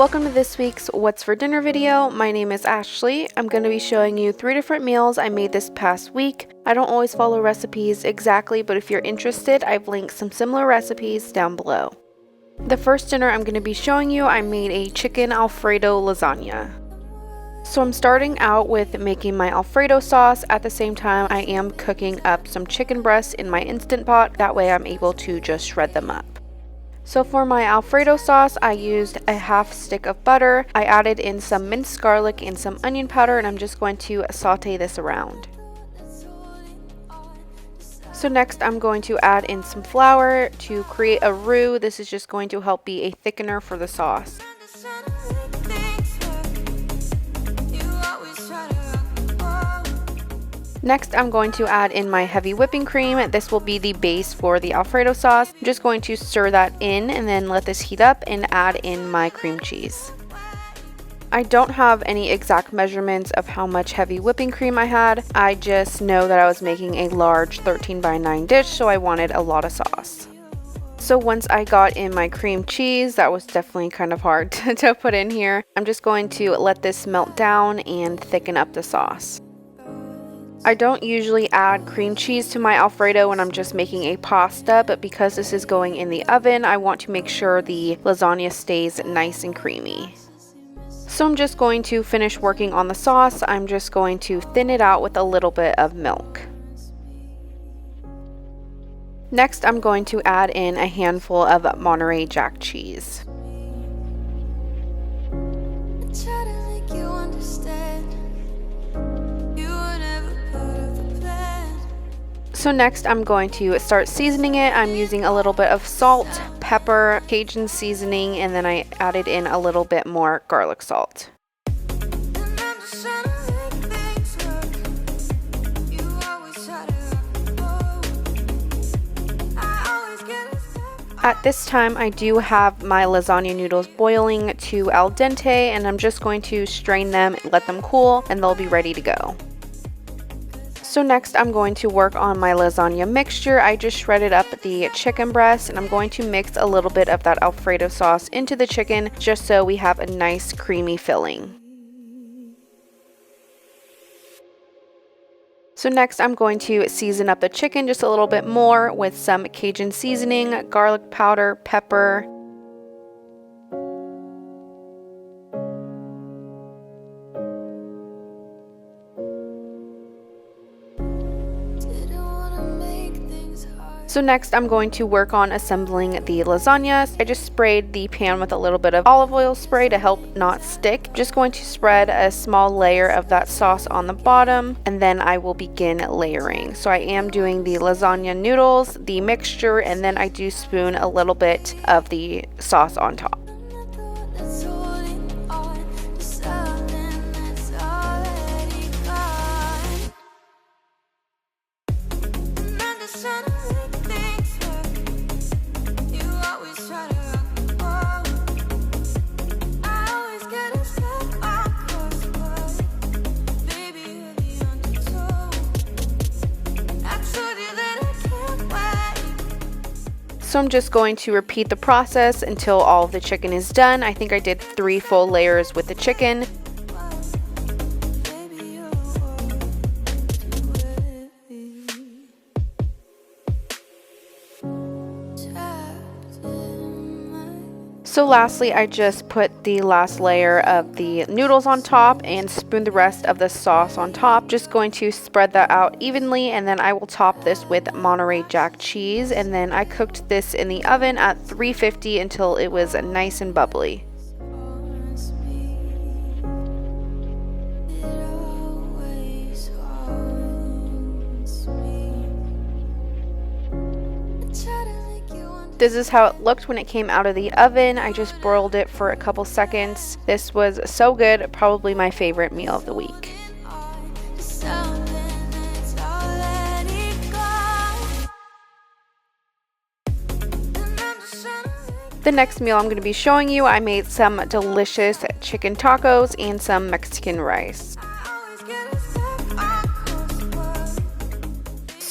Welcome to this week's What's for Dinner video. My name is Ashley. I'm going to be showing you 3 different meals I made this past week. I don't always follow recipes exactly, but if you're interested, I've linked some similar recipes down below. The first dinner I'm going to be showing you, I made a chicken alfredo lasagna. So I'm starting out with making my alfredo sauce. At the same time, I am cooking up some chicken breasts in my Instant Pot. That way I'm able to just shred them up. So for my alfredo sauce, I used a half stick of butter. I added in some minced garlic and some onion powder, and I'm just going to saute this around. So next I'm going to add in some flour to create a roux. This is just going to help be a thickener for the sauce. Next, I'm going to add in my heavy whipping cream. This will be the base for the alfredo sauce. I'm just going to stir that in and then let this heat up and add in my cream cheese. I don't have any exact measurements of how much heavy whipping cream I had. I just know that I was making a large 13x9 dish, so I wanted a lot of sauce. So once I got in my cream cheese, that was definitely kind of hard to put in here. I'm just going to let this melt down and thicken up the sauce. I don't usually add cream cheese to my alfredo when I'm just making a pasta, but because this is going in the oven, I want to make sure the lasagna stays nice and creamy. So I'm just going to finish working on the sauce. I'm just going to thin it out with a little bit of milk. Next, I'm going to add in a handful of Monterey Jack cheese. So next I'm going to start seasoning it. I'm using a little bit of salt, pepper, Cajun seasoning, and then I added in a little bit more garlic salt. At this time, I do have my lasagna noodles boiling to al dente, and I'm just going to strain them, let them cool, and they'll be ready to go. So next I'm going to work on my lasagna mixture. I just shredded up the chicken breast, and I'm going to mix a little bit of that alfredo sauce into the chicken just so we have a nice creamy filling. So next I'm going to season up the chicken just a little bit more with some Cajun seasoning, garlic powder, pepper. So next I'm going to work on assembling the lasagna. I just sprayed the pan with a little bit of olive oil spray to help not stick. Just going to spread a small layer of that sauce on the bottom, and then I will begin layering. So I am doing the lasagna noodles, the mixture, and then I do spoon a little bit of the sauce on top. So I'm just going to repeat the process until all of the chicken is done. I think I did 3 full layers with the chicken. So lastly, I just put the last layer of the noodles on top and spoon the rest of the sauce on top. Just going to spread that out evenly, and then I will top this with Monterey Jack cheese, and then I cooked this in the oven at 350 until it was nice and bubbly. This is how it looked when it came out of the oven. I just broiled it for a couple seconds. This was so good, probably my favorite meal of the week. The next meal I'm going to be showing you, I made some delicious chicken tacos and some Mexican rice.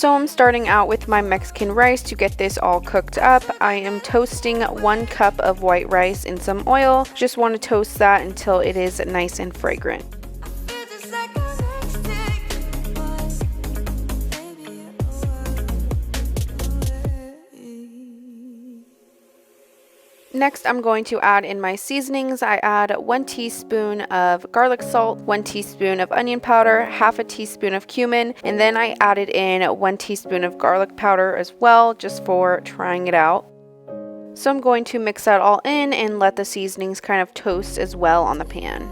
So I'm starting out with my Mexican rice to get this all cooked up. I am toasting 1 cup of white rice in some oil. Just want to toast that until it is nice and fragrant. Next, I'm going to add in my seasonings. I add 1 teaspoon of garlic salt, 1 teaspoon of onion powder, half a teaspoon of cumin, and then I added in 1 teaspoon of garlic powder as well, just for trying it out. So I'm going to mix that all in and let the seasonings kind of toast as well on the pan.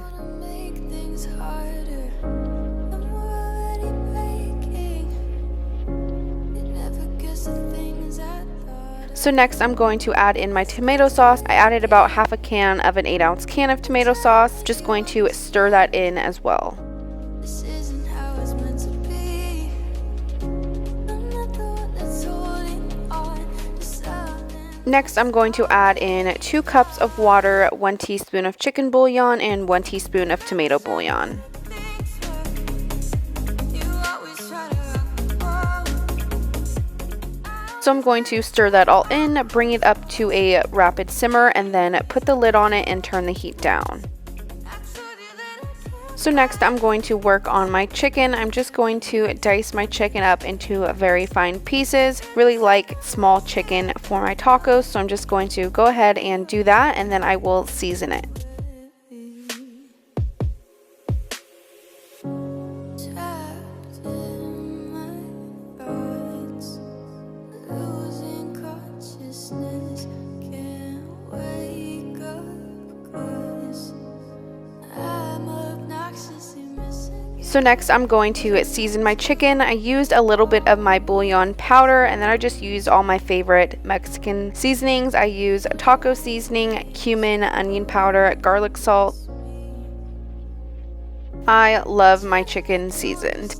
So next I'm going to add in my tomato sauce. I added about half a can of an 8-ounce can of tomato sauce. Just going to stir that in as well. Next I'm going to add in 2 cups of water, 1 teaspoon of chicken bouillon, and 1 teaspoon of tomato bouillon. So I'm going to stir that all in, bring it up to a rapid simmer, and then put the lid on it and turn the heat down. So next I'm going to work on my chicken. I'm just going to dice my chicken up into very fine pieces. Really like small chicken for my tacos, so I'm just going to go ahead and do that, and then I will season it. So next I'm going to season my chicken. I used a little bit of my bouillon powder, and then I just used all my favorite Mexican seasonings. I use taco seasoning, cumin, onion powder, garlic salt. I love my chicken seasoned.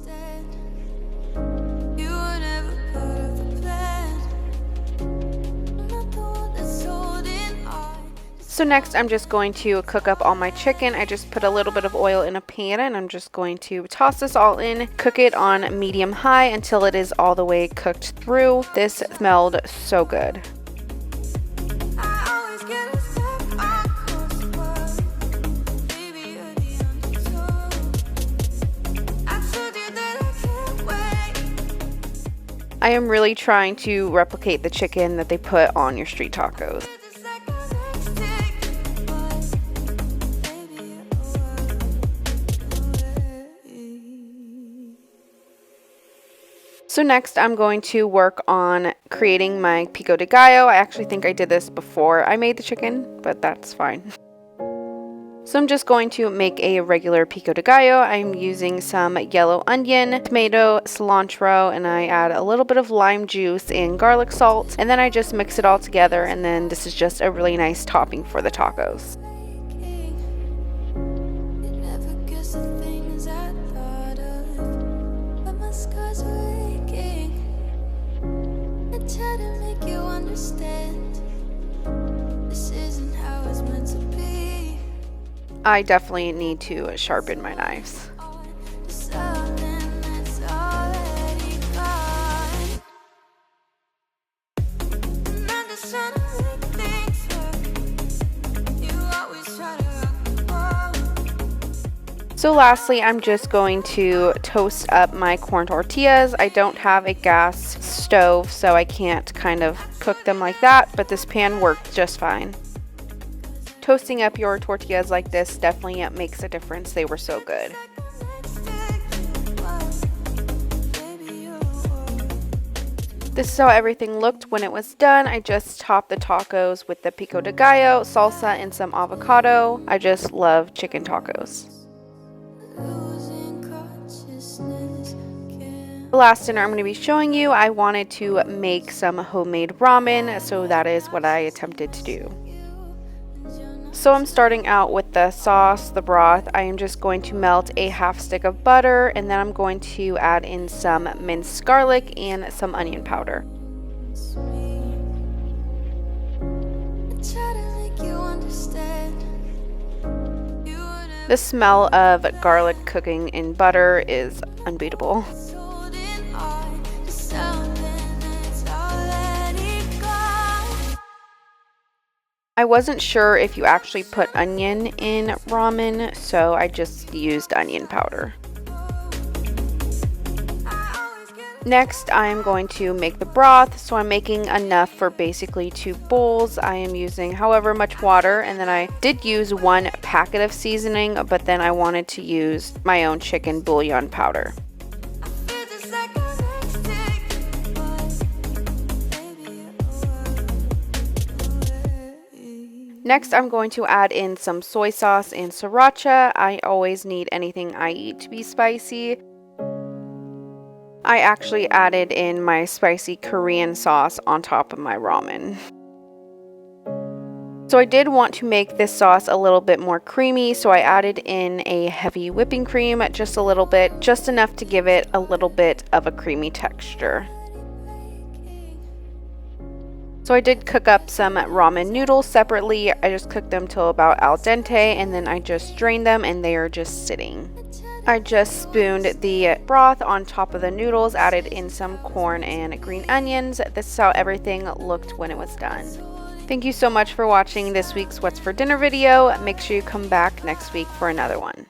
So next I'm just going to cook up all my chicken. I just put a little bit of oil in a pan, and I'm just going to toss this all in, cook it on medium high until it is all the way cooked through. This smelled so good. I am really trying to replicate the chicken that they put on your street tacos. So next I'm going to work on creating my pico de gallo. I actually think I did this before I made the chicken, but that's fine. So I'm just going to make a regular pico de gallo. I'm using some yellow onion, tomato, cilantro, and I add a little bit of lime juice and garlic salt. And then I just mix it all together, and then this is just a really nice topping for the tacos. I definitely need to sharpen my knives. So lastly, I'm just going to toast up my corn tortillas. I don't have a gas stove, so I can't kind of cook them like that, but this pan worked just fine. Toasting up your tortillas like this definitely makes a difference. They were so good. This is how everything looked when it was done. I just topped the tacos with the pico de gallo, salsa, and some avocado. I just love chicken tacos. The last dinner I'm going to be showing you, I wanted to make some homemade ramen, so that is what I attempted to do. So I'm starting out with the sauce, the broth. I am just going to melt a half stick of butter, and then I'm going to add in some minced garlic and some onion powder. The smell of garlic cooking in butter is unbeatable. I wasn't sure if you actually put onion in ramen, so I just used onion powder. Next, I'm going to make the broth, so I'm making enough for basically 2 bowls. I am using however much water, and then I did use 1 packet of seasoning, but then I wanted to use my own chicken bouillon powder. Next, I'm going to add in some soy sauce and sriracha. I always need anything I eat to be spicy. I actually added in my spicy Korean sauce on top of my ramen. So I did want to make this sauce a little bit more creamy, so I added in a heavy whipping cream, just a little bit, just enough to give it a little bit of a creamy texture. So I did cook up some ramen noodles separately. I just cooked them till about al dente, and then I just drained them and they are just sitting. I just spooned the broth on top of the noodles, added in some corn and green onions. This is how everything looked when it was done. Thank you so much for watching this week's What's for Dinner video. Make sure you come back next week for another one.